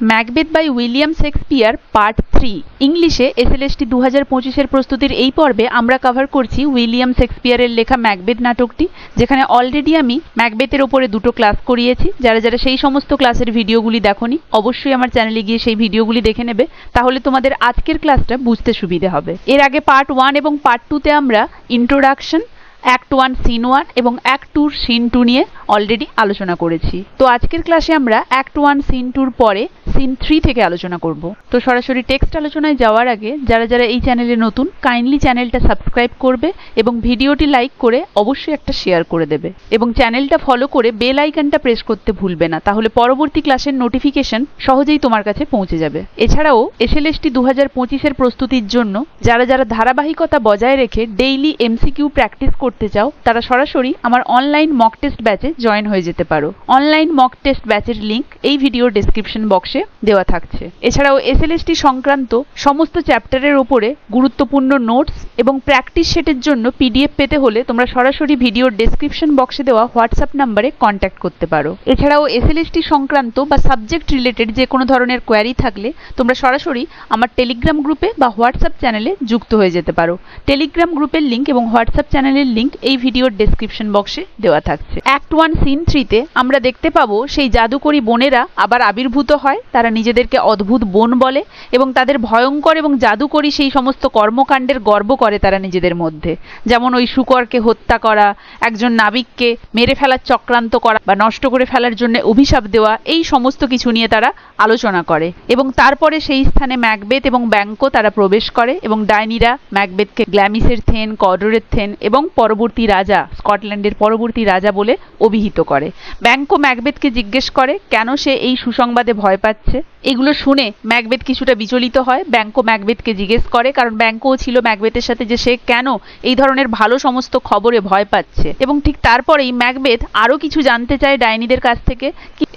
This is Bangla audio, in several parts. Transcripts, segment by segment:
Macbeth by William Shakespeare part 3 ইংলিশে এসএলএসটি 2025 এর প্রস্তুতির এই পর্বে আমরা কভার করছি উইলিয়াম শেক্সপিয়ারের লেখা ম্যাকবেথ নাটকটি, যেখানে অলরেডি আমি ম্যাকবেথের ওপরে দুটো ক্লাস করিয়েছি। যারা যারা সেই সমস্ত ক্লাসের ভিডিওগুলি দেখোনি অবশ্যই আমার চ্যানেলে গিয়ে সেই ভিডিওগুলি দেখে নেবে, তাহলে তোমাদের আজকের ক্লাসটা বুঝতে সুবিধে হবে। এর আগে পার্ট 1 এবং পার্ট 2তে আমরা ইন্ট্রোডাকশন, অ্যাক্ট 1 সিন 1 এবং অ্যাক্ট 2 সিন 2 নিয়ে অলরেডি আলোচনা করেছি। তো আজকের ক্লাসে আমরা অ্যাক্ট 1 সিন 2 পরে সিন 3 থেকে আলোচনা করব। তো সরাসরি টেক্সট আলোচনায় যাওয়ার আগে যারা যারা এই চ্যানেলে নতুন, কাইন্ডলি চ্যানেলটা সাবস্ক্রাইব করবে এবং ভিডিওটি লাইক করে অবশ্যই একটা শেয়ার করে দেবে এবং চ্যানেলটা ফলো করে বেল আইকনটা প্রেস করতে ভুলবে না, তাহলে পরবর্তী ক্লাসের নোটিফিকেশন সহজেই তোমার কাছে পৌঁছে যাবে। এছাড়াও এসএলএসটি 2025 এর প্রস্তুতির জন্য যারা যারা ধারাবাহিকতা বজায় রেখে ডেইলি এমসিকিউ প্র্যাকটিস করতে চাও তারা সরাসরি আমার অনলাইন মক টেস্ট ব্যাচে জয়েন হয়ে যেতে পারো। অনলাইন মক টেস্ট ব্যাচের লিংক এই ভিডিওর ডেসক্রিপশন বক্সে দেওয়া থাকছে। এছাড়াও এসএলএসটি সংক্রান্ত সমস্ত চ্যাপ্টারের ওপরে গুরুত্বপূর্ণ নোটস এবং প্র্যাকটিস সেটের জন্য পিডিএফ পেতে হলে তোমরা সরাসরি ভিডিওর ডেসক্রিপশন বক্সে দেওয়া হোয়াটসঅ্যাপ নাম্বারে কন্ট্যাক্ট করতে পারো। এছাড়াও এসএলএসটি সংক্রান্ত বা সাবজেক্ট রিলেটেড যে কোনো ধরনের কোয়ারি থাকলে তোমরা সরাসরি আমার টেলিগ্রাম গ্রুপে বা হোয়াটসঅ্যাপ চ্যানেলে যুক্ত হয়ে যেতে পারো। টেলিগ্রাম গ্রুপের লিংক এবং হোয়াটসঅ্যাপ চ্যানেলের লিংক এই ভিডিওর ডেসক্রিপশন বক্সে দেওয়া থাকছে। অ্যাক্ট 1 সিন 3তে আমরা দেখতে পাবো সেই জাদুকরী বোনেরা আবার আবির্ভূত হয়। তারা নিজেদেরকে অদ্ভুত বোন বলে এবং তাদের ভয়ঙ্কর এবং জাদুকরী সেই সমস্ত কর্মকাণ্ডের গর্ব করে তারা নিজেদের মধ্যে, যেমন ওই শূকরকে হত্যা করা, একজন নাবিককে মেরে ফেলার চক্রান্ত করা বা নষ্ট করে ফেলার জন্য অভিশাপ দেওয়া, এই সমস্ত কিছু নিয়ে তারা আলোচনা করে। এবং তারপরে সেই স্থানে ম্যাকবেথ এবং ব্যাঙ্কো তারা প্রবেশ করে এবং ডাইনিরা ম্যাকবেথকে গ্ল্যামিসের থেন, কডরের থেন এবং পরবর্তী রাজা, স্কটল্যান্ডের পরবর্তী রাজা বলে অভিহিত করে। ব্যাঙ্কো ম্যাকবেথকে জিজ্ঞেস করে কেন সে এই সুসংবাদে ভয় পাচ্ছে। এগুলো শুনে ম্যাকবেথ কিছুটা বিচলিত হয়। ব্যাঙ্কো ম্যাকবেথকে জিজ্ঞেস করে, কারণ ব্যাঙ্কোও ছিল ম্যাকবেথের সাথে, যে সে কেন এই ধরনের ভালো সমস্ত খবরে ভয় পাচ্ছে। এবং ঠিক তারপরেই ম্যাকবেথ আরও কিছু জানতে চায় ডাইনিদের কাছ থেকে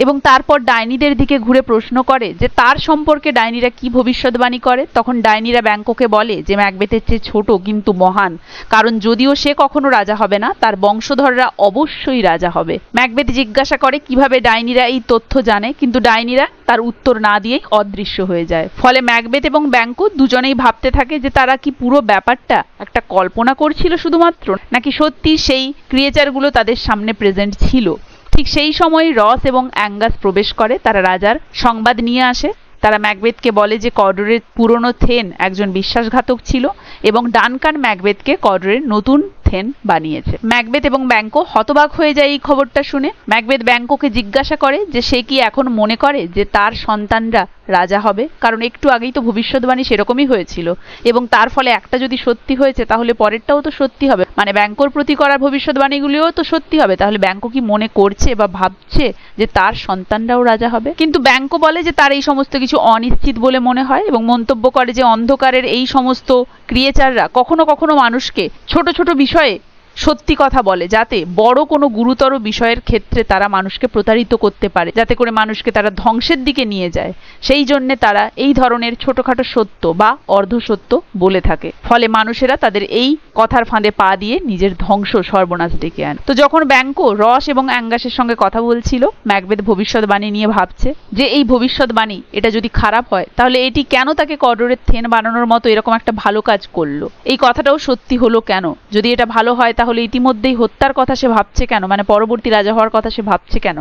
এবং তারপর ডাইনিদের দিকে ঘুরে প্রশ্ন করে যে তার সম্পর্কে ডাইনিরা কি ভবিষ্যৎবাণী করে। তখন ডাইনিরা ব্যাঙ্কোকে বলে যে ম্যাকবেথের চেয়ে ছোট কিন্তু মহান, কারণ যদিও সে কখনো রাজা হবে না, তার বংশধররা অবশ্যই রাজা হবে। ম্যাকবেথ জিজ্ঞাসা করে কিভাবে ডাইনিরা এই তথ্য জানে, কিন্তু ডাইনিরা তার উত্তর না দিয়েই অদৃশ্য হয়ে যায়। ফলে ম্যাকবেথ এবং ব্যাঙ্কো দুজনেই ভাবতে থাকে যে তারা কি পুরো ব্যাপারটা একটা কল্পনা করছিল শুধুমাত্র, নাকি সত্যি সেই ক্রিয়েচারগুলো তাদের সামনে প্রেজেন্ট ছিল। ঠিক সেই সময় রস এবং অ্যাঙ্গাস প্রবেশ করে। তারা রাজার সংবাদ নিয়ে আসে। তারা ম্যাকবেথকে বলে যে কডরের পুরনো থেন একজন বিশ্বাসঘাতক ছিল এবং ডানকান ম্যাকবেথকে কডরের নতুন থেন বানিয়েছে। ম্যাকবেথ এবং ব্যাঙ্কো হতবাক হয়ে যায় এই খবরটা শুনে। ম্যাকবেথ ব্যাঙ্কোকে জিজ্ঞাসা করে যে সে কি এখন মনে করে যে তার সন্তানরা রাজা হবে, কারণ একটু আগেই তো ভবিষ্যৎবাণী সেরকমই হয়েছিল এবং তার ফলে একটা যদি সত্যি হয়েছে তাহলে পরেরটাও তো সত্যি হবে, মানে ব্যাঙ্কোর প্রতি করা ভবিষ্যৎবাণীগুলিও তো সত্যি হবে। তাহলে ব্যাঙ্কো কি মনে করছে বা ভাবছে যে তার সন্তানরাও রাজা হবে? কিন্তু ব্যাঙ্কো বলে যে তার এই সমস্ত কিছু অনিশ্চিত বলে মনে হয় এবং মন্তব্য করে যে অন্ধকারের এই সমস্ত ক্রিয়েচাররা কখনো কখনো মানুষকে ছোট ছোট বিষয়ে সত্যি কথা বলে, যাতে বড় কোনো গুরুতর বিষয়ের ক্ষেত্রে তারা মানুষকে প্রতারিত করতে পারে, যাতে করে মানুষকে তারা ধ্বংসের দিকে নিয়ে যায়। সেই জন্যে তারা এই ধরনের ছোটখাটো সত্য বা অর্ধসত্য বলে থাকে। ফলে মানুষেরা তাদের এই কথার ফাঁদে পা দিয়ে নিজের ধ্বংস সর্বনাশ ডেকে আনে। তো যখন ব্যাঙ্কো রস এবং অ্যাঙ্গাসের সঙ্গে কথা বলছিল, ম্যাকবেথ ভবিষ্যৎবাণী নিয়ে ভাবছে যে এই ভবিষ্যৎবাণী এটা যদি খারাপ হয় তাহলে এটি কেন তাকে কডরের থেন বানানোর মতো এরকম একটা ভালো কাজ করলো, এই কথাটাও সত্যি হলো কেন, যদি এটা ভালো হয় তাহলে ইতিমধ্যেই হত্যার কথা সে ভাবছে কেন, মানে পরবর্তী রাজা হওয়ার কথা সে ভাবছে কেন,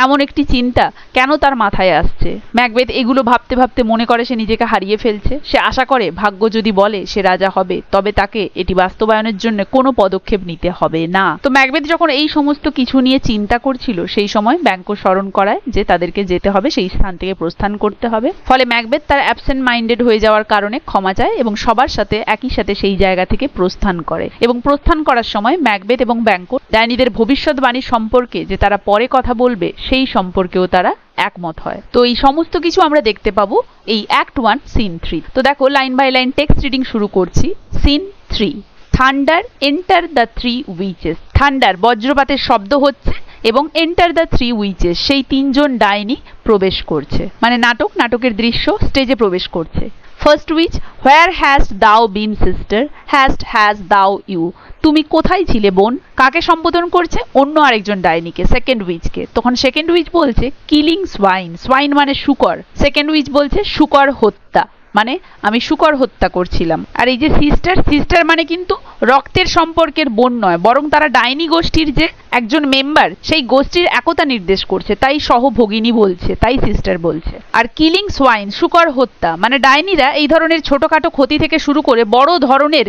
এমন একটি চিন্তা কেন তার মাথায় আসছে। ম্যাকবেথ এগুলো ভাবতে ভাবতে মনে করে সে নিজেকে হারিয়ে ফেলছে। সে আশা করে ভাগ্য যদি বলে সে রাজা হবে তবে তাকে এটি বাস্তবায়নের জন্য কোনো পদক্ষেপ নিতে হবে না। তো ম্যাকবেথ যখন এই সমস্ত কিছু নিয়ে চিন্তা করছিল সেই সময় ব্যাঙ্কো স্মরণ করায় যে তাদেরকে যেতে হবে, সেই স্থান থেকে প্রস্থান করতে হবে। ফলে ম্যাকবেথ তার অ্যাবসেন্ট মাইন্ডেড হয়ে যাওয়ার কারণে ক্ষমা চায় এবং সবার সাথে একই সাথে সেই জায়গা থেকে প্রস্থান করে। এবং প্রস্থান করার সময় ম্যাকবেথ এবং ব্যাঙ্কো ডাইনিদের ভবিষ্যৎবাণী সম্পর্কে যে তারা পরে কথা বলবে সেই সম্পর্কেও তারা একমত হয়। তো এই সমস্ত কিছু আমরা দেখতে পাবো এই অ্যাক্ট 1 সিন 3। তো দেখো line by line text reading শুরু করছি। Scene 3, thunder enter the 3 witches. Thunder বজ্রপাতের শব্দ হচ্ছে এবং এন্টার দ্য 3 উইচেস সেই তিনজন ডাইনি প্রবেশ করছে, মানে নাটকের দৃশ্য স্টেজে প্রবেশ করছে। ফার্স্ট উইচ, হোয়ার হ্যাস্ট দাও বিন সিস্টার, হ্যাস্ট হ্যাজ দাও ইউ। তুমি কোথায় ছিলে বোন? কাকে সম্বোধন করছে? অন্য আরেকজন ডাইনিকে, সেকেন্ড উইচকে। তখন সেকেন্ড উইচ বলছে কিলিং সোয়াইন, সোয়াইন মানে শূকর। সেকেন্ড উইচ বলছে শূকর হত্যা, মানে আমি শূকর হত্যা করছিলাম। আর এই যে সিস্টার, সিস্টার মানে কিন্তু রক্তের সম্পর্কের বোন নয়, বরং তারা ডাইনি গোষ্ঠীর যে একজন মেম্বার, সেই গোষ্ঠীর একতা নির্দেশ করছে, তাই সহভগিনী বলছে, তাই সিস্টার বলছে। আর কিলিং সোয়াইন, শূকর হত্যা, মানে ডাইনিরা এই ধরনের ছোটখাটো ক্ষতি থেকে শুরু করে বড় ধরনের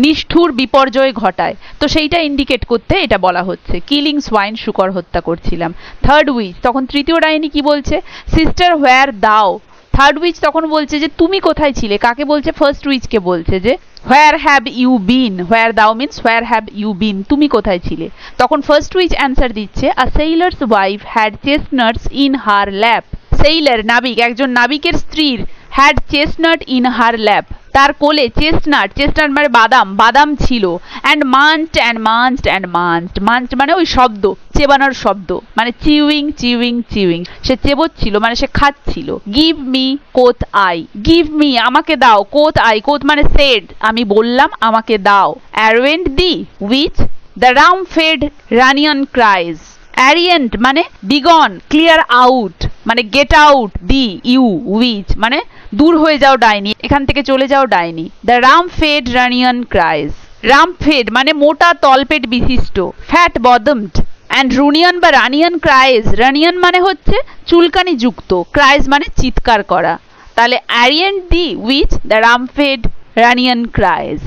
নিষ্ঠুর বিপর্যয় ঘটায়, তো সেইটা ইন্ডিকেট করতে এটা বলা হচ্ছে কিলিং সোয়াইন, শূকর হত্যা করছিলাম। থার্ড উইচ, তখন তৃতীয় ডাইনি কি বলছে? সিস্টার হোয়ার দাও। থার্ড উইচ তখন বলছে যে তুমি কোথায় ছিলে। কাকে বলছে? ফার্স্ট উইচকে বলছে যে হোয়ার have you been, where thou means where have you been, তুমি কোথায় ছিলে। তখন ফার্স্ট উইচ অ্যান্সার দিচ্ছে a sailor's wife had chestnuts in her lap. Sailor নাবিক, একজন নাবিকের স্ত্রীর had chestnut in her lap, তার কোলে চেস্টনাট, চেস্টনাট মানে বাদাম, বাদাম ছিল। And munched and munched and munched, munched মানে ওই শব্দ, চেবানোর শব্দ, মানে চিউইং চিউইং চিউইং, সে চেবোচ্ছিল মানে সে খাচ্ছিল। Give me quoth I, give me আমাকে দাও, কোথ আই, কোথ মানে সেড আমি বললাম, আমাকে দাও। Aroint thee witch the rump fed ronyon cries, aroint মানে বিগন, ক্লিয়ার আউট মানে get out, thee you witch মানে দূর হয়ে যাও ডাইনি, এখান থেকে চলে যাও ডাইনি। The rump fed ronyon cries, rump fed মানে মোটা তলপেট বিশিষ্ট, ফ্যাট বদমড। অ্যান্ড রুনিয়ন বা রানিয়ন ক্রাইজ, রানিয়ন মানে হচ্ছে চুলকানি যুক্ত, ক্রাইজ মানে চিৎকার করা। তাহলে aroint thee witch the rump fed ronyon cries,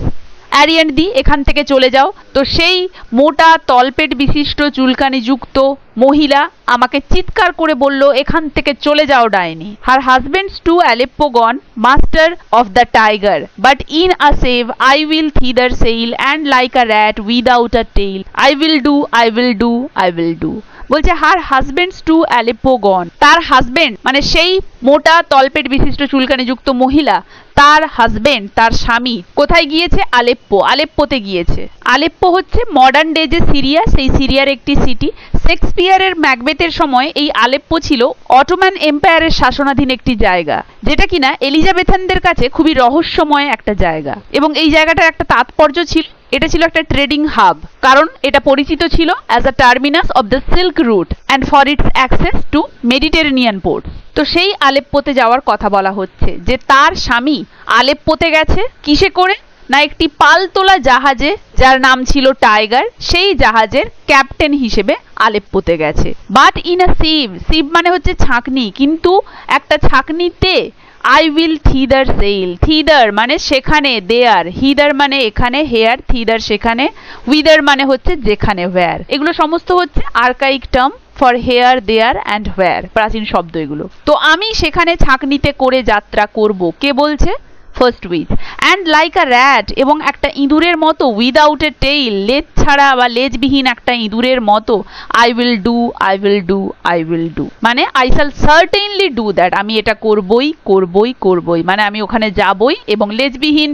aroint thee এখান থেকে চলে যাও। তো সেই মোটা তলপেট বিশিষ্ট চুলকানি যুক্ত মহিলা আমাকে চিৎকার করে বলল এখান থেকে চলে যাও ডাইনি। Her husband's to Aleppo gone, master of the Tiger, but in a sieve I will thither sail and like a rat without a tail, I will do I will do I will do. বলছে হার হাজবেন্ডস টু অ্যালেপ্পো গন, তার হাজবেন্ড মানে সেই মোটা তলপেট বিশিষ্ট চুলকানি যুক্ত মহিলা, তার হাজবেন্ড তার স্বামী কোথায় গিয়েছে? আলেপ্পো, আলেপ্পোতে গিয়েছে। আলেপ্পো হচ্ছে মডার্ন ডে যে সিরিয়া, সেই সিরিয়ার একটি সিটি। শেক্সপিয়ারের ম্যাকবেথের সময় এই আলেপ্পো ছিল অটোমান এম্পায়ারের শাসনাধীন একটি জায়গা, যেটা কিনা এলিজাবেথানদের কাছে খুবই রহস্যময় একটা জায়গা। এবং এই জায়গাটার একটা তাৎপর্য ছিল, এটা ছিল একটা ট্রেডিং হাব, কারণ এটা পরিচিত ছিল as a terminus of the silk route and for its access to Mediterranean port. তো সেই আলেপ্পোতে যাওয়ার কথা বলা হচ্ছে যে তার স্বামী আলেপ্পোতে গেছে কিসে করে? না একটি পালতোলা জাহাজে, যার নাম ছিল টাইগার, সেই জাহাজের ক্যাপ্টেন হিসেবে আলেপ্পোতে গেছে। বাট ইন আ সিভ, সিভ মানে হচ্ছে ছাঁকনি, কিন্তু একটা ছাঁকনিতে আই উইল থিদার সেইল, থিদার মানে সেখানে, দেয়ার, হিদার মানে এখানে, হেয়ার, থিদার সেখানে, উইদার মানে হচ্ছে যেখানে, হোয়ার। এগুলো সমস্ত হচ্ছে archaic term for here, there and where, প্রাচীন শব্দ এগুলো। তো আমি সেখানে ছাঁকনিতে করে যাত্রা করব, কে বলছে? First which. And like a rat, এবং একটা ইঁদুরের মতো, উইদাউট এ টেইল, লেজ ছাড়া বা লেজবিহীন একটা ইঁদুরের মতো, I will do I will do I will do মানে I shall certainly do that, আমি এটা করবই করবই করবই, মানে আমি ওখানে যাবই এবং লেজবিহীন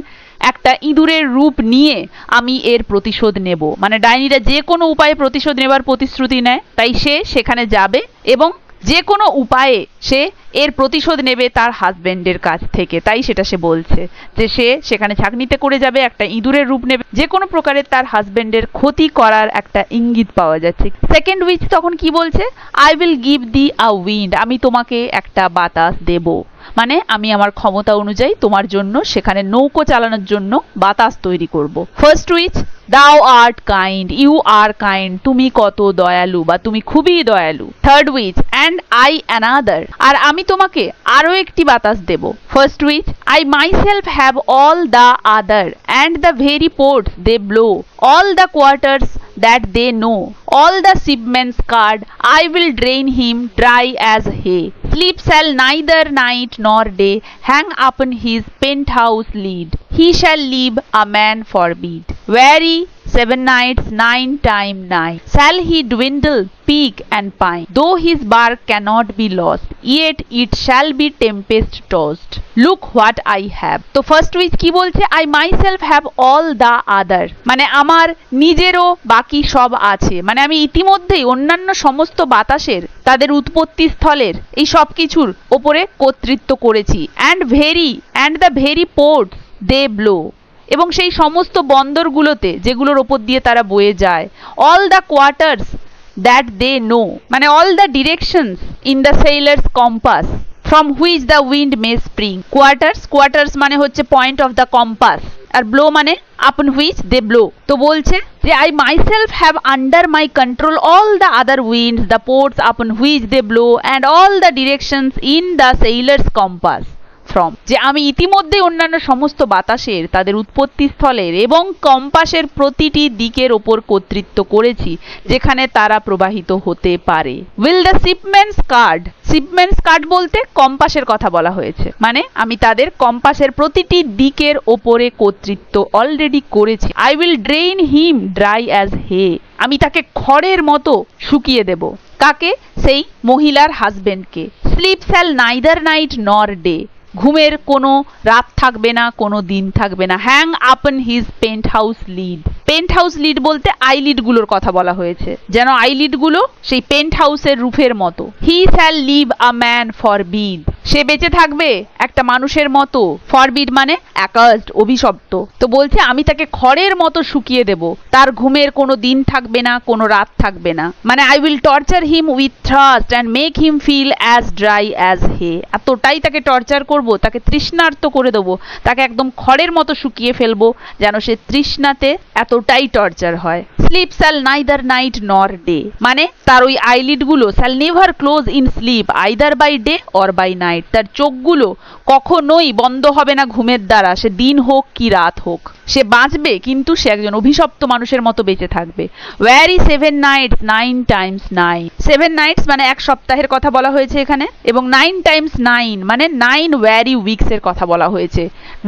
একটা ইঁদুরের রূপ নিয়ে আমি এর প্রতিশোধ নেব। মানে ডাইনিরা যে কোনো উপায়ে প্রতিশোধ নেবার প্রতিশ্রুতি নেয়, তাই সে সেখানে যাবে এবং যে কোনো উপায়ে সে এর প্রতিশোধ নেবে তার হাজবেন্ডের কাছ থেকে। তাই সেটা সে বলছে যে সে সেখানে ছাঁকনিতে করে যাবে, একটা ইঁদুরের রূপ নেবে, যে কোনো প্রকারের তার হাজবেন্ডের ক্ষতি করার একটা ইঙ্গিত পাওয়া যাচ্ছে। সেকেন্ড উইচ তখন কি বলছে? I will give the a wind, আমি তোমাকে একটা বাতাস দেব, মানে আমি আমার ক্ষমতা অনুযায়ী তোমার জন্য সেখানে নৌকো চালানোর জন্য বাতাস তৈরি করব। First witch thou art kind, you are kind, তুমি কত দয়ালু বা তুমি খুবই দয়ালু। Third witch and I another, আর আমি তোমাকে আরো একটি বাতাস দেব। First witch I myself have all the other and the very ports they blow, all the quarters that they know, all the shipmen's card, I will drain him dry as hay. Sleep shall neither night nor day hang upon his penthouse lid. He shall leave a man forbid. Weary 7 nights 9 times 9 shall he dwindle, peak and pine. Though his bark cannot be lost, yet it shall be tempest tossed. Look what I have. তো ফার্স্ট উইচ কি বলছে? I myself have all the other, মানে আমার নিজেরও বাকি সব আছে, মানে আমি ইতিমধ্যেই অন্যান্য সমস্ত বাতাসের, তাদের উৎপত্তি স্থলের, এই সব কিছুর ওপরে কর্তৃত্ব করেছি। And the very ports they blow, এবং সেই সমস্ত বন্দরগুলোতে যেগুলোর ওপর দিয়ে তারা বয়ে যায়, all the quarters that they know, মানে all the directions in the sailor's compass from which the wind may spring. Quarters মানে হচ্ছে পয়েন্ট অফ দ্য কম্পাস, আর ব্লো মানে upon which they blow. তো বলছে যে I myself have under my control all the other winds, the ports upon which they blow, and all the directions in the sailor's compass. From, যে আমি ইতিমধ্যে অন্যান্য সমস্ত বাতাসের, তাদের উৎপত্তি স্থলের এবং কম্পাসের প্রতিটি দিকের ওপর কর্তৃত্ব করেছি যেখানে তারা প্রবাহিত হতে পারে। উইল দ্য শিপম্যানস কার্ড বলতে কম্পাসের কথা বলা হয়েছে, মানে আমি তাদের কম্পাসের প্রতিটি দিকের ওপরে কর্তৃত্ব অলরেডি করেছি। I will drain him dry as hay, আমি তাকে খড়ের মতো শুকিয়ে দেব। কাকে? সেই মহিলার হাজবেন্ডকে। Slip shall neither night nor day, ঘুমের কোনো রাত থাকবে না, কোনো দিন থাকবে না। Hang upon his penthouse lid বলতে আইলিড গুলোর কথা বলা হয়েছে, যেন আইলিড গুলো সেই পেন্ট হাউসের রুফের মতো। He shall live a man forbid, সে বেঁচে থাকবে একটা মানুষের মতো। ফরবিড মানে অ্যাকার্সড, অভিশপ্ত। তো বলছে আমি তাকে খড়ের মতো শুকিয়ে দেব, তার ঘুমের কোনো দিন থাকবে না, কোনো রাত থাকবে না। মানে I will torture him with thrust and make him feel as dry as hay, এতটাই তাকে টর্চার করব, তাকে তৃষ্ণার্ত করে দেবো, তাকে একদম খড়ের মতো শুকিয়ে ফেলবো যেন সে তৃষ্ণাতে এতটাই টর্চার হয়। Sleep shall neither night nor day, মানে তার ওই আইলিড গুলো shall never close in sleep either by day or by night, তার চোখগুলো কখনোই বন্ধ হবে না ঘুমের দ্বারা, সে দিন হোক কি রাত হোক। সে বাঁচবে কিন্তু সে একজন অভিশপ্ত মানুষের মতো বেঁচে থাকবে। ওয়ারি 7 nights 9 times 9, 7 nights মানে এক সপ্তাহের কথা বলা হয়েছে এখানে, এবং 9 times 9 মানে 9 ওয়ারি উইকস এর কথা বলা হয়েছে।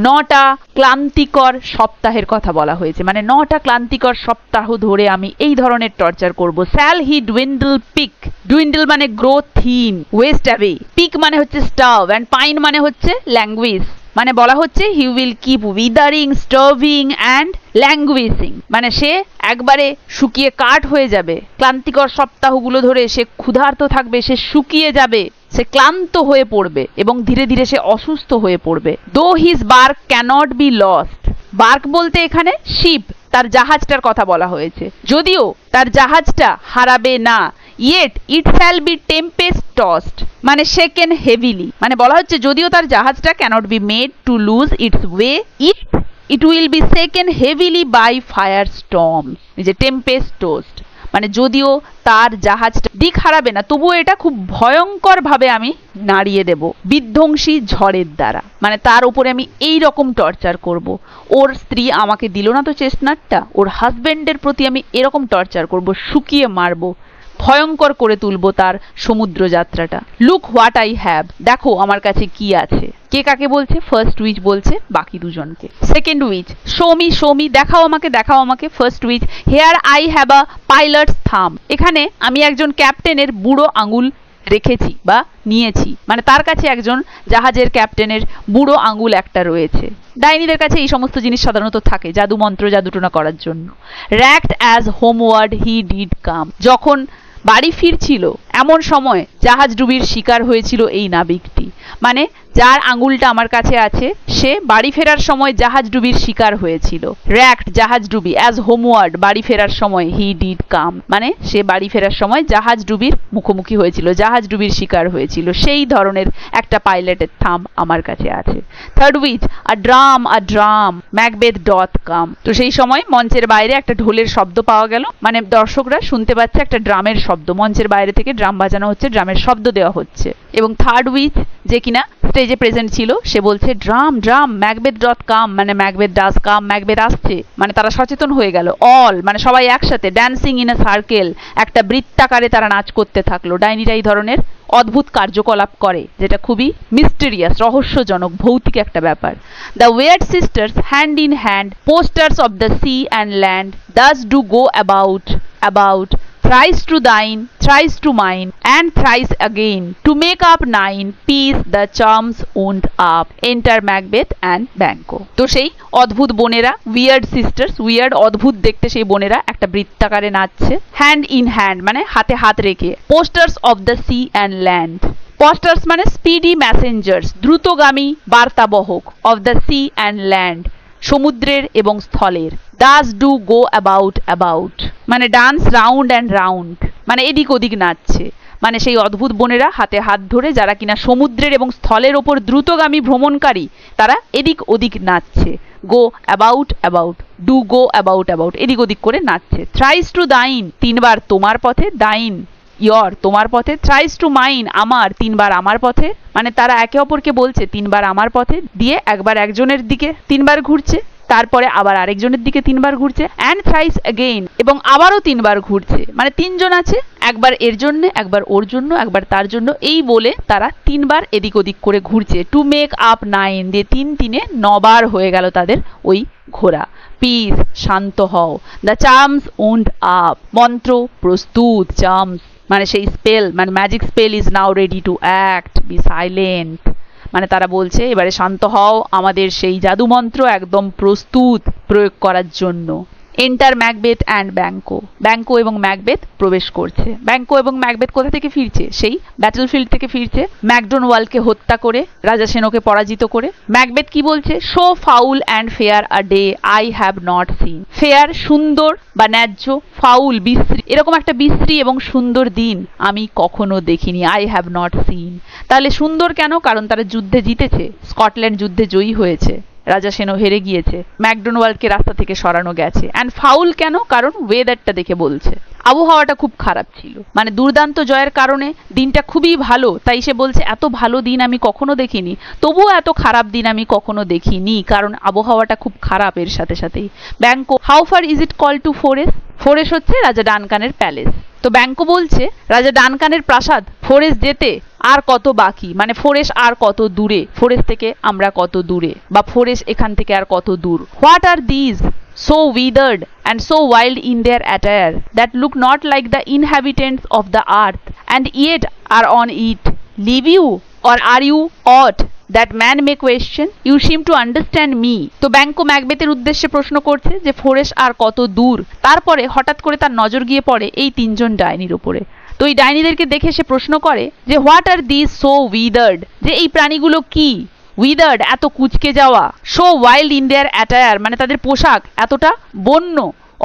9টা ক্লান্তিকর সপ্তাহের কথা বলা হয়েছে, মানে 9টা ক্লান্তিকর সপ্তাহ ধরে আমি এই ধরনের টর্চার করব। শ্যাল হি ডুইন্ডল পিক, ডুইন্ডল মানে grow thin, waste away, peak মানে হচ্ছে স্টার্ভ, অ্যান্ড পাইন মানে হচ্ছে ল্যাঙ্গুয়েজ, মানে বলা হচ্ছে he will keep withering starving and languishing, মানে সে একবারে শুকিয়ে কাঠ হয়ে যাবে। ক্লান্তিকর সপ্তাহগুলো ধরে সে ক্ষুধার্ত থাকবে, সে শুকিয়ে যাবে, সে ক্লান্ত হয়ে পড়বে এবং ধীরে ধীরে সে অসুস্থ হয়ে পড়বে। Though his bark cannot be lost, bark বলতে এখানে শিপ, তার জাহাজটার কথা বলা হয়েছে, যদিও তার জাহাজটা হারাবে না। Yet it shall be tempest tossed, মানে শেকেন হেভিলি, মানে বলা হচ্ছে যদিও তার জাহাজটা cannot be made to lose its way, it will be shaken heavily by fire storm, এই যে টেম্পেস্ট টসড, মানে যদিও তার জাহাজটা দিক হারাবে না, তবুও এটা খুব ভয়ঙ্কর ভাবে আমি নাড়িয়ে দেব বিধ্বংসী ঝড়ের দ্বারা, মানে তার উপরে আমি এই রকম টর্চার করব। ওর স্ত্রী আমাকে দিল না তো চেস্টনাটটা, ওর হাজবেন্ডের প্রতি আমি এরকম টর্চার করব, শুকিয়ে মারবো, ভয়ঙ্কর করে তুলবো তার সমুদ্র যাত্রাটা। লুক হোয়াট আই হ্যাভ, দেখো আমার কাছে কি আছে। কে কাকে বলছে? ফার্স্ট উইচ বলছে বাকি দুজনকে। সেকেন্ড উইচ, শো মি, দেখাও আমাকে। First witch, here I have a pilot's thumb, এখানে আমি একজন ক্যাপ্টেনের বুড়ো আঙুল রেখেছি বা নিয়েছি, মানে তার কাছে একজন জাহাজের ক্যাপ্টেনের বুড়ো আঙুল একটা রয়েছে। ডাইনিদের কাছে এই সমস্ত জিনিস সাধারণত থাকে জাদু মন্ত্র, জাদুটোনা করার জন্য। র্যাক্ট অ্যাজ হোমওয়ার্ড হি ডিড কাম, যখন বাড়ি ফিরছিল এমন সময় জাহাজডুবির শিকার হয়েছিল এই নাবিকটি, মানে যার আঙুলটা আমার কাছে আছে সে বাড়ি ফেরার সময় জাহাজডুবির শিকার হয়েছিল। র্যাক্ট জাহাজডুবি, অ্যাজ হোমওয়ার্ড বাড়ি ফেরার সময়, হি ডিড কাম মানে সে বাড়ি ফেরার সময় জাহাজডুবির মুখোমুখি হয়েছিল, জাহাজডুবির শিকার হয়েছিল। সেই ধরনের একটা পাইলটের থাম্ব আমার কাছে আছে। Third witch, a drum Macbeth doth come, তো সেই সময় মঞ্চের বাইরে একটা ঢোলের শব্দ পাওয়া গেল, মানে দর্শকরা শুনতে পাচ্ছে একটা ড্রামের শব্দ, মঞ্চের বাইরে থেকে ড্রাম বাজানো হচ্ছে, ড্রামের শব্দ দেওয়া হচ্ছে। এবং থার্ড উইচ যে কিনা স্টেজে প্রেজেন্ট ছিল সে বলছে ড্রাম ম্যাকবেথ ডট কাম, মানে ম্যাকবেথ ডাজ কাম, ম্যাকবেথ আসছে, মানে তারা সচেতন হয়ে গেল। অল মানে সবাই একসাথে, ড্যান্সিং ইন এ সার্কেল, একটা বৃত্তাকারে তারা নাচ করতে থাকলো। ডাইনিরা এই ধরনের অদ্ভুত কার্যকলাপ করে যেটা খুবই মিস্টেরিয়াস, রহস্যজনক, ভৌতিক একটা ব্যাপার। The weird sisters hand in hand, posters of the sea and land, thus do go about thrice to thine, thrice to mine, and thrice again, to make up 9, peace the charms wound up, enter Macbeth and Banquo। তো সেই অদ্ভুত বোনেরা, উইয়ার্ড সিস্টার্স, উইয়ার্ড অদ্ভুত দেখতে সেই বোনেরা একটা বৃত্তাকারে নাচছে। হ্যান্ড ইন হ্যান্ড মানে হাতে হাত রেখে। Posters of the sea and land, posters মানে স্পিডি ম্যাসেঞ্জার্স, দ্রুতগামী বার্তাবহক, of the sea and land সমুদ্রের এবং স্থলের। Does do go about about মানে ডান্স রাউন্ড অ্যান্ড রাউন্ড মানে এদিক ওদিক নাচছে। মানে সেই অদ্ভুত বোনেরা হাতে হাত ধরে যারা কিনা সমুদ্রের এবং স্থলের ওপর দ্রুতগামী ভ্রমণকারী, তারা এদিক ওদিক নাচছে। গো about about, do go about about, এদিক ওদিক করে নাচছে। থ্রাইস টু দাইন, তিনবার তোমার পথে, দাইন ইয়র তোমার পথে, থ্রাইস টু মাইন আমার, তিনবার আমার পথে, মানে তারা একে অপরকে বলছে তিনবার আমার পথে, দিয়ে একবার একজনের দিকে তিনবার ঘুরছে, তারপরে আবার আরেকজনের দিকে তিনবার ঘুরছে, অ্যান্ড থ্রাইস অ্যাগেইন এবং আবারও তিনবার ঘুরছে। মানে তিনজন আছে, একবার এর জন্য, একবার ওর জন্য, একবার তার জন্য, এই বলে তারা তিনবার এদিক ওদিক করে ঘুরছে। টু মেক আপ 9 দিয়ে 3 3 9বার হয়ে গেল তাদের ওই ঘোরা। পিস শান্ত হও, দ্য চার্মস ওন্ড আপ মন্ত্র প্রস্তুত, চার্মস মানে সেই স্পেল, মানে magic spell is now ready to act, be silent মানে তারা বলছে এবারে শান্ত হও, আমাদের সেই জাদুমন্ত্র একদম প্রস্তুত প্রয়োগ করার জন্য। এন্টার ম্যাকবেথ অ্যান্ড ব্যাঙ্কো, ব্যাঙ্কো এবং ম্যাকবেথ প্রবেশ করছে। ব্যাঙ্কো এবং ম্যাকবেথ কোথা থেকে ফিরছে? সেই ব্যাটলফিল্ড থেকে ফিরছে, ম্যাকডোনাল্ডকে হত্যা করে, রাজা সেনোকে পরাজিত করে। ম্যাকবেথ কি বলছে? So foul and fair a day I have not seen, fair সুন্দর বা ন্যায্য, ফাউল বিশ্রী, এরকম একটা বিশ্রী এবং সুন্দর দিন আমি কখনো দেখিনি, আই হ্যাভ নট সিন। তাহলে সুন্দর কেন? কারণ তারা যুদ্ধে জিতেছে, স্কটল্যান্ড যুদ্ধে জয়ী হয়েছে, রাজা সেনো হেরে গিয়েছে, ম্যাকডোনাল্ডকে রাস্তা থেকে সরানো গেছে। অ্যান্ড ফাউল কেন? কারণ ওয়েদারটা দেখে বলছে আবহাওয়াটা খুব খারাপ ছিল, মানে দুর্দান্ত জয়ের কারণে দিনটা খুবই ভালো, তাই সে বলছে এত ভালো দিন আমি কখনো দেখিনি, তবুও এত খারাপ দিন আমি কখনো দেখিনি, কারণ আবহাওয়াটা খুব খারাপ। এর সাথে সাথেই Banquo, how far is it call to Forres, Forres হচ্ছে রাজা ডানকানের প্যালেস। তো ব্যাঙ্কো বলছে রাজা ডানকানের প্রাসাদ ফোরেস যেতে আর কত বাকি, মানে ফোরেস আর কত দূরে, ফোরেস থেকে আমরা কত দূরে, বা ফোরেস এখান থেকে আর কত দূর। What are these so withered and so wild in their attire that look not like the inhabitants of the earth, and yet are on it. Live you, or are you aught that man may question? You seem to understand me. তো ব্যাঙ্কো ম্যাকবেথের উদ্দেশ্যে প্রশ্ন করছে যে ফোরেস আর কত দূর। তারপরে হঠাৎ করে তার নজর গিয়ে পড়ে এই তিনজন ডাইনির উপরে। তো এই ডাইনিদেরকে দেখে সে প্রশ্ন করে যে what are this so withered, যে এই প্রাণীগুলো কি? উইদার্ড এত কুচকে যাওয়া, so wild in their attire মানে তাদের পোশাক এতটা বন্য,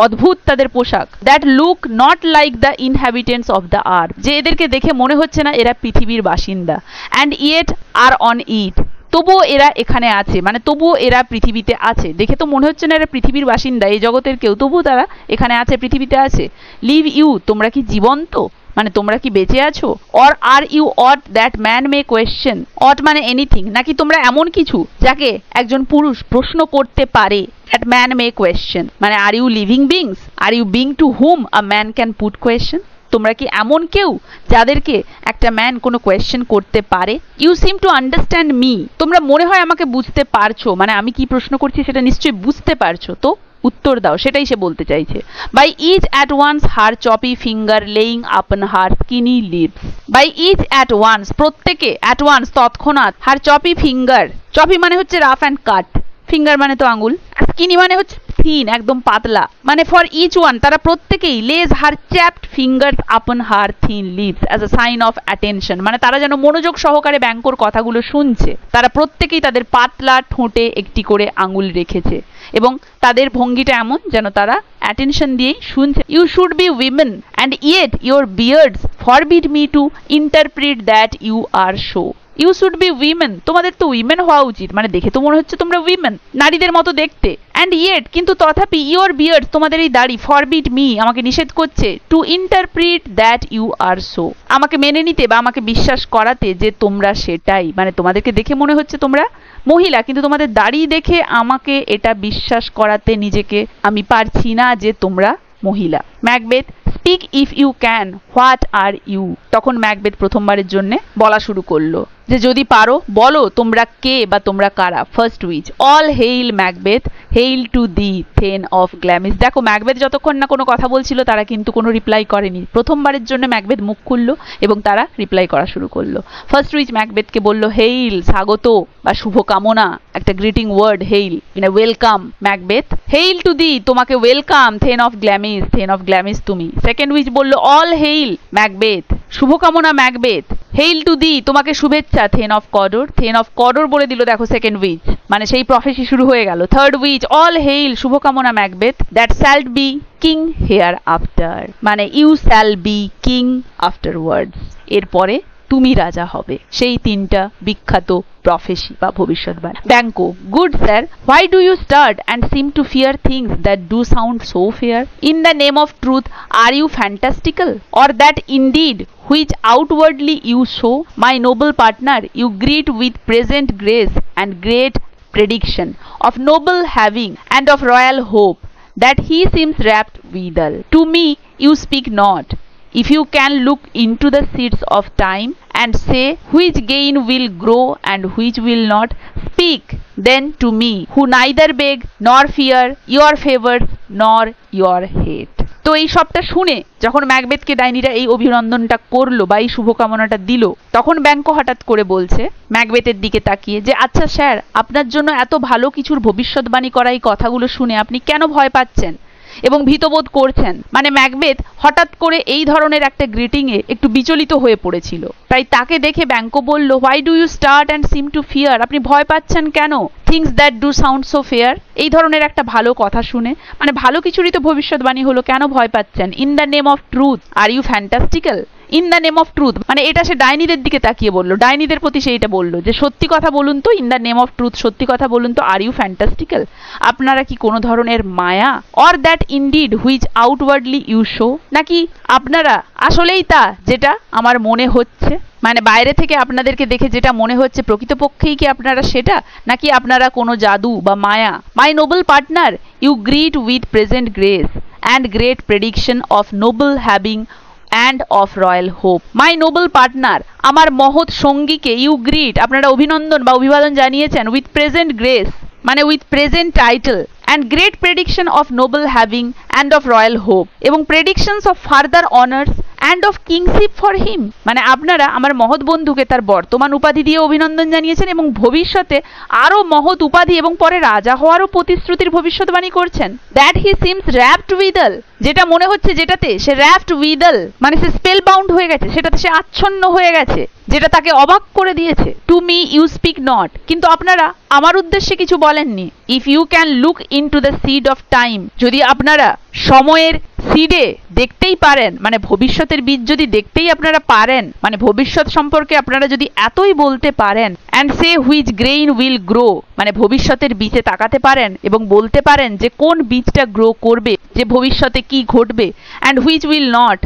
অদ্ভুত তাদের পোশাক, that look not like the inhabitants of the earth, যে এদেরকে দেখে মনে হচ্ছে না এরা পৃথিবীর বাসিন্দা, and yet are on it, তবুও এরা এখানে আছে, মানে তবুও এরা পৃথিবীতে আছে, দেখে তো মনে হচ্ছে না এরা পৃথিবীর বাসিন্দা, এই জগতের কেউ, তবুও তারা এখানে আছে, পৃথিবীতে আছে। লিভ ইউ, তোমরা কি জীবন্ত, মানে তোমরা কি বেঁচে আছো? Or are you aught that man may question, aught মানে এনিথিং, নাকি তোমরা এমন কিছু যাকে একজন পুরুষ প্রশ্ন করতে পারে, দ্যাট ম্যান মে কোয়েশ্চেন মানে are you living beings, are you being to whom a man can put question, তোমরা কি এমন কেউ যাদেরকে একটা ম্যান কোনো কোয়েশ্চেন করতে পারে? You seem to understand me, তোমরা মনে হয় আমাকে বুঝতে পারছো, মানে আমি কি প্রশ্ন করছি সেটা নিশ্চয়ই বুঝতে পারছো, তো উত্তর দাও, সেটাই সে বলতে চাইছে। By each at once her choppy finger laying upon her skinny lips, by each at once প্রত্যেকে, অ্যাট ওয়ান্স তৎক্ষণাৎ, হার চপি ফিঙ্গার, চপি মানে হচ্ছে রাফ অ্যান্ড কাট, ফিঙ্গার মানে তো আঙুল, স্কিনি মানে হচ্ছে থিন একদম পাতলা, মানে ফর ইচ ওয়ান তারা প্রত্যেকেই, লেজ হার chapped fingers upon her thin lips as a sign of attention মানে তারা যেন মনোযোগ সহকারে ব্যাঙ্কোর কথাগুলো শুনছে, তারা প্রত্যেকেই তাদের পাতলা ঠোঁটে একটি করে আঙুল রেখেছে এবং তাদের ভঙ্গিটা এমন যেন তারা অ্যাটেনশন দিয়েই শুনছে। You should be women and yet your beards forbid me to interpret that you are so, you should be women তোমাদের তো উইমেন হওয়া উচিত, মানে দেখে তো মনে হচ্ছে তোমরা উইমেন, নারীদের মতো দেখতে, অ্যান্ড ইয়েট কিন্তু তথাপি ইউর বিয়ার্ডস তোমাদের এই দাড়ি, ফরবিড মি আমাকে নিষেধ করছে, to interpret that you are so আমাকে মেনে নিতে বা আমাকে বিশ্বাস করাতে যে তোমরা সেটাই, মানে তোমাদেরকে দেখে মনে হচ্ছে তোমরা মহিলা, কিন্তু তোমাদের দাড়ি দেখে আমাকে এটা বিশ্বাস করাতে নিজেকে আমি পারছি না যে তোমরা মহিলা। Macbeth, speak if you can, what are you, তখন ম্যাকবেথ প্রথমবারের জন্য বলা শুরু করলো যে যদি পারো বলো তোমরা কে বা তোমরা কারা। First witch, all hail Macbeth, hail to thee thane of Glamis. দেখো ম্যাকবেথ যতক্ষণ না কোনো কথা বলছিল তারা কিন্তু কোনো রিপ্লাই করেনি, প্রথমবারের জন্য ম্যাকবেথ মুখ খুললো এবং তারা রিপ্লাই করা শুরু করলো। ফার্স্ট উইচ ম্যাকবেথকে বললো হেইল, স্বাগত বা শুভকামনা, একটা গ্রিটিং ওয়ার্ড হেইল মানে welcome. Macbeth, hail to thee, তোমাকে welcome, thane of Glamis, thane of Glamis তুমি। সেকেন্ড উইচ বললো অল হেইল ম্যাকবেথ, শুভকামনা ম্যাকবেথ, হেইল টু দি, তোমাকে শুভেচ্ছা thane of Cawdor. Thane of Cawdor বলে দিল দেখো সেকেন্ড উইচ, মানে সেই প্রফেসি শুরু হয়ে গেল। থার্ড উইচ, অল হেইল, শুভকামনা Macbeth, that shalt be king hereafter, মানে you shall be king afterwards, এরপরে তুমি রাজা হবে। সেই তিনটা বিখ্যাত প্রফেসি বা ভবিষ্যৎবাণী। Banquo, good sir, why do you start and seem to fear things that do sound so fair? In the name of truth are you fantastical? Or that indeed which outwardly you show, my noble partner, you greet with present grace and great prediction of noble having and of royal hope, that he seems rapt withal. To me you speak not. If you can look into the seeds of time and say which gain will grow and which will not, speak then to me, who neither beg nor fear your favors nor your hate. তো এই সবটা শুনে যখন ম্যাকবেথকে ডাইনিরা এই অভিনন্দনটা করলো বা এই শুভকামনাটা দিল, তখন ব্যাংকো হঠাৎ করে বলছে ম্যাকবেথের দিকে তাকিয়ে যে আচ্ছা স্যার, আপনার জন্য এত ভালো কিছুর ভবিষ্যৎবাণী করা এই কথাগুলো শুনে আপনি কেন ভয় পাচ্ছেন এবং ভীতবোধ করছেন? মানে ম্যাকবেথ হঠাৎ করে এই ধরনের একটা গ্রিটিংয়ে একটু বিচলিত হয়ে পড়েছিল। তাই তাকে দেখে ব্যাংকো বলল, why do you start and seem to fear, আপনি ভয় পাচ্ছেন কেন? Things that do sound so fair, এই ধরনের একটা ভালো কথা শুনে, মানে ভালো কিছুরই তো ভবিষ্যৎবাণী হলো, কেন ভয় পাচ্ছেন? In the name of truth are you fantastical, in the name of truth, মানে এটা সে ডাইনিদের দিকে তাকিয়ে বলল, ডাইনিদের প্রতি সে এটা বললো যে সত্যি কথা বলুন তো, in the name of truth, সত্যি কথা বলুন তো, আর ইউ ফ্যান্টাস্টিক্যাল, আপনারা কি কোনো ধরনের মায়া? Or that indeed which outwardly you show, নাকি আপনারা আসলেই তা যেটা আমার মনে হচ্ছে, মানে বাইরে থেকে আপনাদেরকে দেখে যেটা মনে হচ্ছে প্রকৃতপক্ষেই কি আপনারা সেটা, নাকি আপনারা কোনো জাদু বা মায়া? My noble partner, you greet with present grace and great prediction of noble having and of royal hope. My noble partner, আমার মহৎ সঙ্গীকে ইউ গ্রিট, আপনারা অভিনন্দন বা অভিবাদন জানিয়েছেন, উইথ প্রেজেন্ট গ্রেস, মানে with present title, and great prediction of noble having and of royal hope, এবং predictions of further honors and of kingship for him, মানে আপনারা আমার মহৎ বন্ধুকে তার বর্তমান উপাধি দিয়ে অভিনন্দন জানিয়েছেন এবং ভবিষ্যতে আরো মহৎ উপাধি এবং পরে রাজা হওয়ারও প্রতিশ্রুতির ভবিষ্যৎবাণী করছেন। That he seems wrapped withal, যেটা মনে হচ্ছে যেটাতে সে wrapped withal, মানে সে স্পেল বাউন্ড হয়ে গেছে, সেটাতে সে আচ্ছন্ন হয়ে গেছে, যেটা তাকে অবাক করে দিয়েছে। To me you speak not, কিন্তু আপনারা আমার উদ্দেশ্যে কিছু বলেননি। If you can look into the seed of time, যদি আপনারা সময়ের সিডে দেখতেই পারেন, মানে ভবিষ্যতের বীজ যদি দেখতেই আপনারা পারেন, মানে ভবিষ্যৎ সম্পর্কে আপনারা যদি এতই বলতে পারেন, and say which grain will grow, মানে ভবিষ্যতের বীজে তাকাতে পারেন এবং বলতে পারেন যে কোন বীজটা গ্রো করবে, যে ভবিষ্যতে কি ঘটবে, অ্যান্ড হুইচ উইল নট,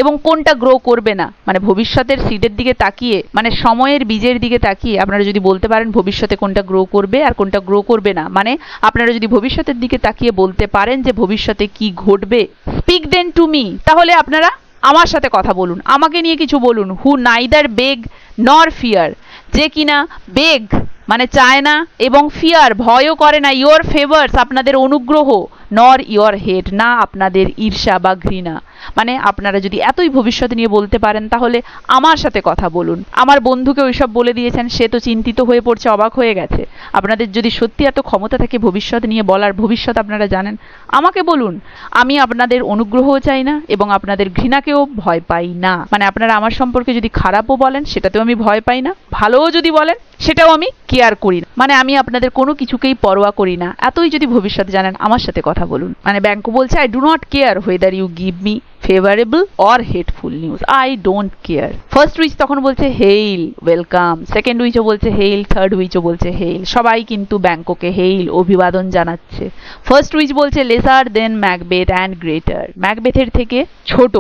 এবং কোনটা গ্রো করবে না, মানে ভবিষ্যতের সিডের দিকে তাকিয়ে, মানে সময়ের বীজের দিকে তাকিয়ে আপনারা যদি বলতে পারেন ভবিষ্যতে কোনটা গ্রো করবে আর কোনটা গ্রো করবে না, মানে আপনারা যদি ভবিষ্যতের দিকে তাকিয়ে বলতে পারেন যে ভবিষ্যতে কি ঘটবে, স্পিক দেন টু মি, তাহলে আপনারা আমার সাথে কথা বলুন, আমাকে নিয়ে কিছু বলুন। হু নাইদার বেগ নর ফিয়ার, যে কিনা বেগ মানে চায় না এবং ফিয়ার ভয়ও করে না, ইয়োর ফেভার্স আপনাদের অনুগ্রহ, নর ইয়োর হেট না আপনাদের ঈর্ষা বা ঘৃণা, মানে আপনারা যদি এতই ভবিষ্যৎ নিয়ে বলতে পারেন তাহলে আমার সাথে কথা বলুন। আমার বন্ধুকে ওইসব বলে দিয়েছেন, সে তো চিন্তিত হয়ে পড়ছে, অবাক হয়ে গেছে। আপনাদের যদি সত্যি এত ক্ষমতা থাকে ভবিষ্যৎ নিয়ে বলার, ভবিষ্যৎ আপনারা জানেন, আমাকে বলুন, আমি আপনাদের অনুগ্রহও চাই না এবং আপনাদের ঘৃণাকেও ভয় পাই না, মানে আপনারা আমার সম্পর্কে যদি খারাপও বলেন সেটাতেও আমি ভয় পাই না, ভালোও যদি বলেন সেটাও আমি কেয়ার করি না, মানে আমি আপনাদের কোনো কিছুকেই পরোয়া করি না। এতই যদি ভবিষ্যৎ জানেন আমার সাথে কথা বলুন। মানে ব্যাংকো বলছে, I do not care whether you give me favourable or hateful news, I don't care. First witch তখন বলছে হেইল, ওয়েলকাম। সেকেন্ড উইচও বলছে হেইল, থার্ড উইচও বলছে হেইল, সবাই কিন্তু ব্যাংকোকে হেইল অভিবাদন জানাচ্ছে। ফার্স্ট উইচ বলছে lesser than Macbeth and greater, ম্যাকবেথের থেকে ছোট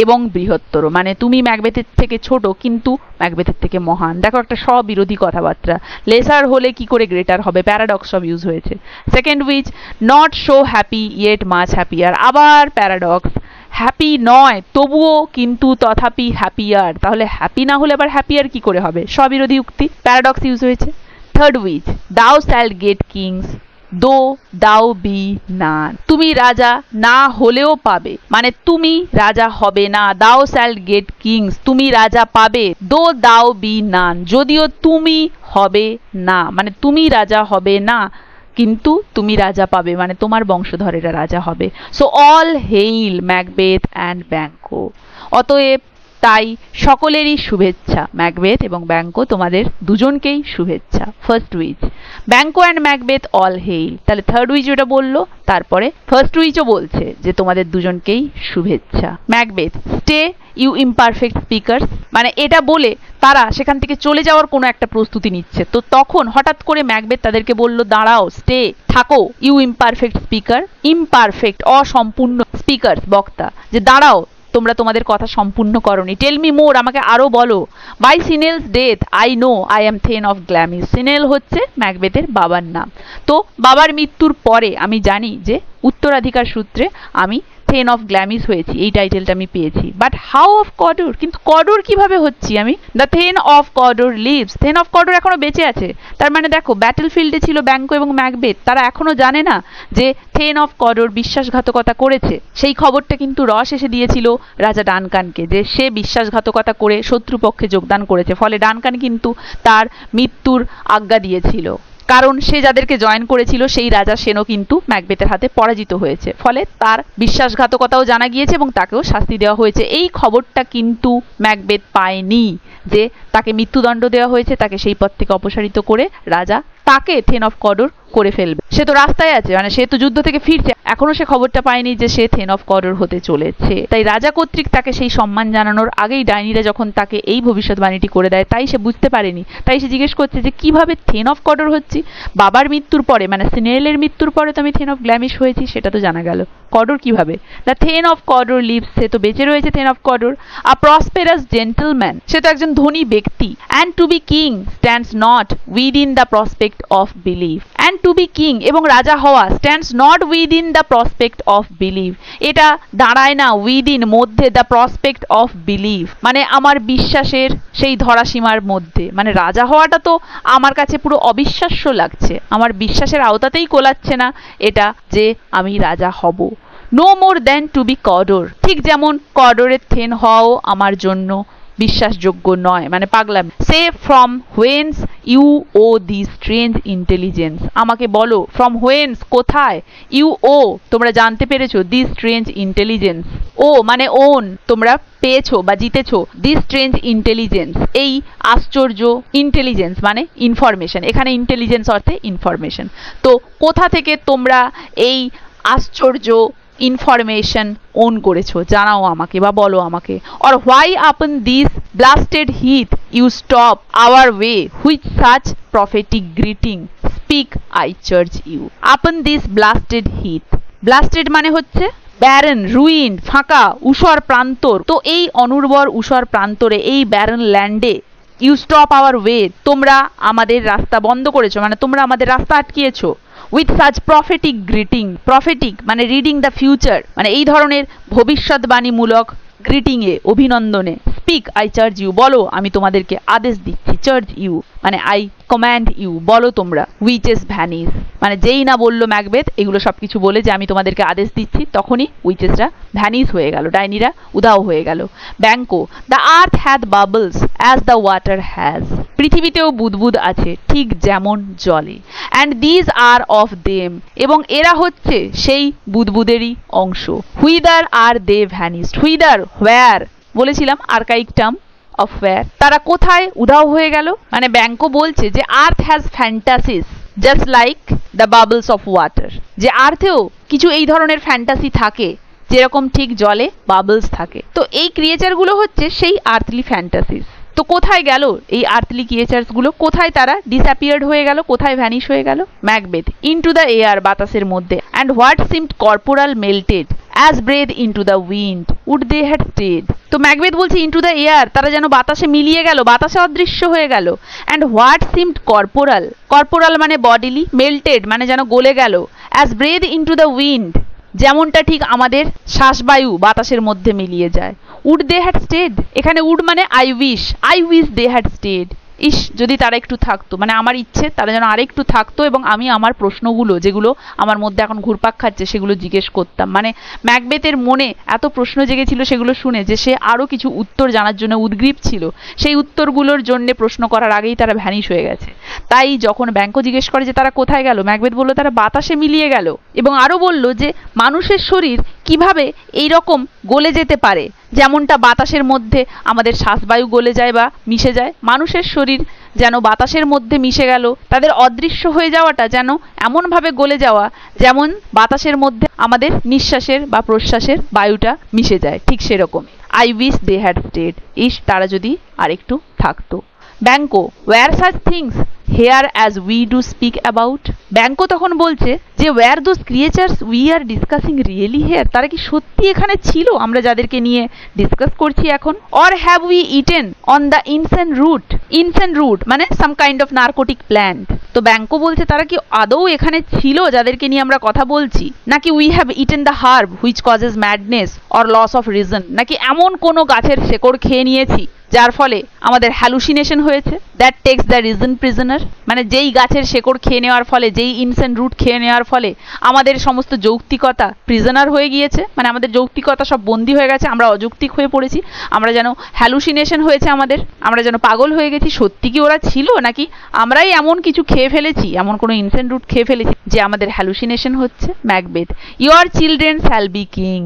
এবং বৃহত্তর, মানে তুমি ম্যাকবেথের থেকে ছোট কিন্তু ম্যাকবেথের থেকে মহান। দেখো একটা স্ববিরোধী কথাবার্তা, লেসার হলে কি করে গ্রেটার হবে, প্যারাডক্স সব ইউজ হয়েছে। Second which not so happy yet much happier, আবার প্যারাডক্স, হ্যাপি নয় তবুও কিন্তু তথাপি হ্যাপিয়ার, তাহলে হ্যাপি না হলে আবার হ্যাপিয়ার কি করে হবে, স্ববিরোধী উক্তি, প্যারাডক্স ইউজ হয়েছে। থার্ড উইচ দাও শ্যাল গেট কিংস দো দাও বি নান, তুমি রাজা না হলেও পাবে, মানে তুমি রাজা হবে না, দাও শ্যাল গেট কিংস, তুমি রাজা পাবে, দো দাও বি নান, যদিও তুমি হবে না, মানে তুমি রাজা হবে না কিন্তু তুমি রাজা পাবে, মানে তোমার বংশধরেরা রাজা হবে। So all hail Macbeth and Banquo, অতএব তাই সকলেরই শুভেচ্ছা। ম্যাকবেথ এবং ব্যাঙ্কো তোমাদের দুজনকেই শুভেচ্ছা। First which, ব্যাঙ্কো and Macbeth all hail. তাহলে থার্ড উইচ ওটা বললো, তারপরে ফার্স্ট উইচও বলছে যে তোমাদের দুজনকেই শুভেচ্ছা। Macbeth, stay you imperfect speaker. মানে এটা বলে তারা সেখান থেকে চলে যাওয়ার কোনো একটা প্রস্তুতি নিচ্ছে, তো তখন হঠাৎ করে ম্যাকবেথ তাদেরকে বলল, দাঁড়াও, স্টে, থাকো, ইউ ইমপারফেক্ট স্পিকার। ইমপারফেক্ট, অসম্পূর্ণ, স্পিকার, বক্তা, যে দাঁড়াও, তোমরা তোমাদের কথা সম্পূর্ণ করনি। টেল মি মোর, আমাকে আরো বলো। By Sinel's death I know I am thane of Glamis. Sinel হচ্ছে ম্যাকবেথের বাবার নাম। তো বাবার মৃত্যুর পরে আমি জানি যে উত্তরাধিকার সূত্রে আমি থেন অফ গ্ল্যামিস হয়েছি, এই টাইটেলটা আমি পেয়েছি। বাট হাউ অফ কডোর, কিন্তু কডোর কিভাবে হচ্ছি আমি? The thane of Cawdor lives. Thane of Cawdor এখনো বেঁচে আছে। তার মানে দেখো, ব্যাটল ফিল্ডে ছিল ব্যাঙ্কো এবং ম্যাকবেথ, তারা এখনো জানে না যে থেন অফ কডোর বিশ্বাসঘাতকতা করেছে। সেই খবরটা কিন্তু রস এসে দিয়েছিল রাজা ডানকানকে, যে সে বিশ্বাসঘাতকতা করে শত্রুপক্ষে যোগদান করেছে। ফলে ডানকান কিন্তু তার মৃত্যুর আজ্ঞা দিয়েছিল, কারণ সে যাদেরকে জয়েন করেছিল সেই রাজা সেনও কিন্তু ম্যাকবেথের হাতে পরাজিত হয়েছে। ফলে তার বিশ্বাসঘাতকতাও জানা গিয়েছে এবং তাকেও শাস্তি দেওয়া হয়েছে। এই খবরটা কিন্তু ম্যাকবেথ পায়নি যে তাকে মৃত্যুদণ্ড দেওয়া হয়েছে, তাকে সেই পদ থেকে অপসারিত করে রাজা তাকে থেন অফ কডোর করে ফেলবে। সে তো রাস্তায় আছে, মানে সে তো যুদ্ধ থেকে ফিরছে, এখনো সে খবরটা পায়নি যে সে থেন অফ কডোর হতে চলেছে। তাই রাজা কর্তৃক তাকে সেই সম্মান জানানোর আগেই ডাইনিরা যখন তাকে এই ভবিষ্যৎবাণীটি করে দেয়, তাই সে বুঝতে পারেনি। তাই সে জিজ্ঞেস করছে যে কিভাবে থেন অফ কডোর হচ্ছি? বাবার মৃত্যুর পরে, মানে সিনেলের মৃত্যুর পরে তো আমি থেন অফ গ্ল্যামিস হয়েছি, সেটা তো জানা গেল। কডোর কিভাবে? The thane of Cawdor lives, সে তো বেঁচে রয়েছে thane of Cawdor. A prosperous gentleman, সে তো একজন ধনী ব্যক্তি। And to be king stands not within the prospect of believe. And to be king, এবং রাজা হওয়া, stands not within the prospect of believe, এটা দাঁড়ায় না উইদিন, মধ্যে, দ্য প্রসপেক্ট অফ বিলিভ, মানে আমার বিশ্বাসের সেই ধরাসীমার মধ্যে। মানে রাজা হওয়াটা তো আমার কাছে পুরো অবিশ্বাস্য লাগছে, আমার বিশ্বাসের আওতাতেই কোলাচ্ছে না এটা যে আমি রাজা হব। No more than to be Cawdor, ঠিক যেমন কডোরের থেন হওয়াও আমার জন্য বিশ্বাসযোগ্য নয়, মানে পাগলাম। Say from whence you owe the strange intelligence, আমাকে বলো ফ্রম হোয়েন্স, কোথায়, ইউ ও তোমরা জানতে পেরেছো, দি স্ট্রেঞ্জ ইন্টেলিজেন্স, ও মানে ওন তোমরা পেয়েছো বা জিতেছো, দি স্ট্রেঞ্জ ইন্টেলিজেন্স এই আশ্চর্য, ইন্টেলিজেন্স মানে ইনফরমেশন, এখানে ইন্টেলিজেন্স অর্থে ইনফরমেশন। তো কোথা থেকে তোমরা এই আশ্চর্য ইনফরমেশন ওন করেছো, জানাও আমাকে বা বলো আমাকে। Or why upon this blasted heath you stop our way which such prophetic greeting, speak I charge you. Upon this blasted heath, blasted মানে হচ্ছে ব্যারন, রুইন, ফাঁকা, ঊষর প্রান্তর। তো এই অনুর্বর ঊষর প্রান্তরে, এই ব্যারন ল্যান্ডে, ইউ স্টপ আওয়ার ওয়ে, তোমরা আমাদের রাস্তা বন্ধ করেছো, মানে তোমরা আমাদের রাস্তা আটকিয়েছো। With such prophetic greeting, prophetic মানে রিডিং দ্য ফিউচার, মানে এই ধরনের ভবিষ্যৎবাণীমূলক গ্রিটিংয়ে, অভিনন্দনে। স্পিক আই চার্জ ইউ, বলো আমি তোমাদেরকে আদেশ দিচ্ছি। চার্জ ইউ মানে আই কমান্ড ইউ, বলো তোমরা। উইচেস ভ্যানিস, মানে যেই না বললো ম্যাকবেথ এগুলো সবকিছু বলে যে আমি তোমাদেরকে আদেশ দিচ্ছি, তখনই উইচেসরা ভ্যানিস হয়ে গেল, ডাইনিরা উধাও হয়ে গেল। Banquo, the earth hath bubbles as the water has, পৃথিবীতেও বুদবুদ আছে ঠিক যেমন জলে। And these are of them, এবং এরা হচ্ছে সেই বুদবুদেরই অংশ। হুইদার আর দে ভ্যানিসড, হুইদার হোয়ার বলেছিলাম, আর্কাইক টার্ম অফ হোয়ার, তারা কোথায় উধাও হয়ে গেল। মানে ব্যাঙ্কো বলছে যে earth has fantasies just like the bubbles of water, যে আর্থেও কিছু এই ধরনের ফ্যান্টাসি থাকে যেরকম ঠিক জলে বাবলস থাকে। তো এই ক্রিয়েচারগুলো হচ্ছে সেই আর্থলি ফ্যান্টাসিস। তো কোথায় গেল এই আর্থলি ক্রিয়েচার্স গুলো, কোথায় তারা ডিসঅ্যাপিয়ার্ড হয়ে গেল, কোথায় ভ্যানিশ হয়ে গেল? ম্যাকবেথ, ইনটু দ্য এয়ার, বাতাসের মধ্যে। And what seemed corporal melted as breath into the wind would they had stayed. তো ম্যাকবেথ বলছে ইনটু দ্য এয়ার, তারা যেন বাতাসে মিলিয়ে গেল, বাতাসে অদৃশ্য হয়ে গেল। And what seemed corporal, corporal মানে বডিলি, মেল্টেড মানে যেন গলে গেল। As breath into the wind, যেমনটা ঠিক আমাদের শ্বাসবায়ু বাতাসের মধ্যে মিলিয়ে যায়। উড দে হ্যাড স্টেড, এখানে উড মানে I wish they had stayed, ইস যদি তারা একটু থাকতো, মানে আমার ইচ্ছে তারা যেন আরেকটু থাকতো এবং আমি আমার প্রশ্নগুলো যেগুলো আমার মধ্যে এখন ঘুরপাক খাচ্ছে সেগুলো জিজ্ঞেস করতাম। মানে ম্যাকবেথের মনে এত প্রশ্ন জেগেছিল সেগুলো শুনে, যে সে আরও কিছু উত্তর জানার জন্য উদ্গ্রীব ছিল। সেই উত্তরগুলোর জন্য প্রশ্ন করার আগেই তারা ভ্যানিশ হয়ে গেছে। তাই যখন ব্যাঙ্কো জিজ্ঞেস করে যে তারা কোথায় গেল, ম্যাকবেথ বলল তারা বাতাসে মিলিয়ে গেল, এবং আরও বলল যে মানুষের শরীর কিভাবে এই রকম গলে যেতে পারে, যেমনটা বাতাসের মধ্যে আমাদের শ্বাসবায়ু গলে যায় বা মিশে যায়, মানুষের শরীর যেন বাতাসের মধ্যে মিশে গেল, তাদের অদৃশ্য হয়ে যাওয়াটা যেন এমনভাবে গলে যাওয়া যেমন বাতাসের মধ্যে আমাদের নিঃশ্বাসের বা প্রশ্বাসের বায়ুটা মিশে যায়, ঠিক সেরকম। I wish they had stayed, ইস তারা যদি আরেকটু থাকতো। Banquo, were such things here as we do speak about. Banquo তখন বলছে যে were those creatures we are discussing really here, তারা কি সত্যি এখানে ছিল আমরা যাদেরকে নিয়ে ডিসকাস করছি এখন? Or have we eaten on the insane root, insane root মানে some kind of narcotic plant. তো ব্যাংকো বলছে তারা কি আদৌ এখানে ছিল যাদেরকে নিয়ে আমরা কথা বলছি, নাকি we have eaten the herb which causes madness or loss of reason, নাকি এমন কোনো গাছের শেকড় খেয়ে নিয়েছি যার ফলে আমাদের হ্যালুসিনেশন হয়েছে। That text the reason prisoner, মানে যেই গাছের শেকড় খেয়ে নেওয়ার ফলে, যেই ইনসেন রুট খেয়ে নেওয়ার ফলে আমাদের সমস্ত যৌক্তিকতা প্রিজনার হয়ে গিয়েছে, মানে আমাদের যৌক্তিকতা সব বন্দী হয়ে গেছে, আমরা অযৌক্তিক হয়ে পড়েছি, আমরা যেন হ্যালুসিনেশন হয়েছে আমাদের, আমরা যেন পাগল হয়ে গেছি। সত্যি কি ওরা ছিল, নাকি আমরাই এমন কিছু খেয়ে ফেলেছি, এমন কোনো ইনসেন রুট খেয়ে ফেলেছি যে আমাদের হ্যালুসিনেশন হচ্ছে? Macbeth, your children shall be king.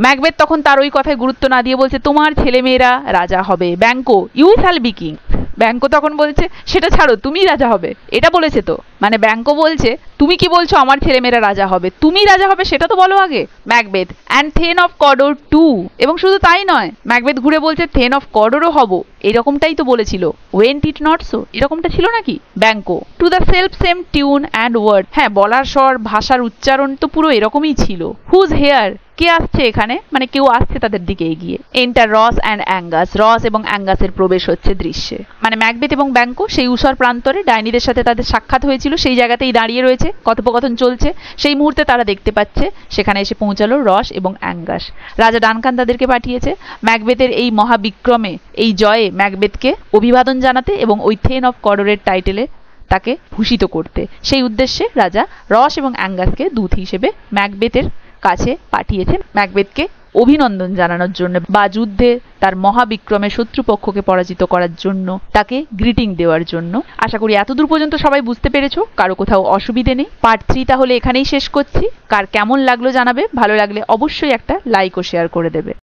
Macbeth তখন তার ওই কথায় গুরুত্ব না দিয়ে বলছে তোমার ছেলেমেয়েরা রাজা হবে। Banquo, you shall be king. Banquo তখন বলছে সেটা ছাড়ো, তুমি রাজা হবে, এটা বলেছে তো। মানে ব্যাংকো বলছে তুমি কি বলছো আমার ছেলেমেয়েরা রাজা হবে, তুমি রাজা হবে সেটা তো বলো আগে। Macbeth, and thane of Cawdor too, এবং শুধু তাই নয়, ম্যাকবেথ ঘুরে বলছে থেন অফ কডোরও হব, এরকমটাই তো বলেছিল। ওয়েন্ট ইট নট সো, এরকমটা ছিল নাকি? Banquo, to the selfsame tune and word, হ্যাঁ বলার স্বর ভাষার উচ্চারণ তো পুরো এরকমই ছিল। হুজ হেয়ার, কে আসছে এখানে, মানে কেউ আসছে তাদের দিকে এগিয়ে। এন্টার রস অ্যান্ড অ্যাঙ্গাস, রস এবং অ্যাঙ্গাসের প্রবেশ হচ্ছে দৃশ্যে। মানে ম্যাকবেথ এবং ব্যাংকো সেই ঊষর প্রান্তরে ডাইনিদের সাথে তাদের সাক্ষাৎ হয়েছিল, সেই জায়গাতেই দাঁড়িয়ে রয়েছে, কথোপকথন চলছে। সেই মুহূর্তে তারা দেখতে পাচ্ছে সেখানে এসে পৌঁছালো রস এবং অ্যাঙ্গাস। রাজা ডানকান তাদেরকে পাঠিয়েছে ম্যাকবেথের এই মহাবিক্রমে, এই জয়ে ম্যাকবেথকে অভিবাদন জানাতে এবং ওই থেন অফ কডোরের টাইটেলে তাকে ভূষিত করতে। সেই উদ্দেশ্যে রাজা রস এবং অ্যাঙ্গাসকে দূত হিসেবে ম্যাকবেথের কাছে পাঠিয়েছেন, ম্যাকবেথকে অভিনন্দন জানানোর জন্য বা যুদ্ধে তার মহাবিক্রমে শত্রুপক্ষকে পরাজিত করার জন্য তাকে গ্রিটিং দেওয়ার জন্য। আশা করি এতদূর পর্যন্ত সবাই বুঝতে পেরেছো, কারো কোথাও অসুবিধে নেই। পার্ট 3 তাহলে এখানেই শেষ করছি। কার কেমন লাগলো জানাবে, ভালো লাগলে অবশ্যই একটা লাইক ও শেয়ার করে দেবে।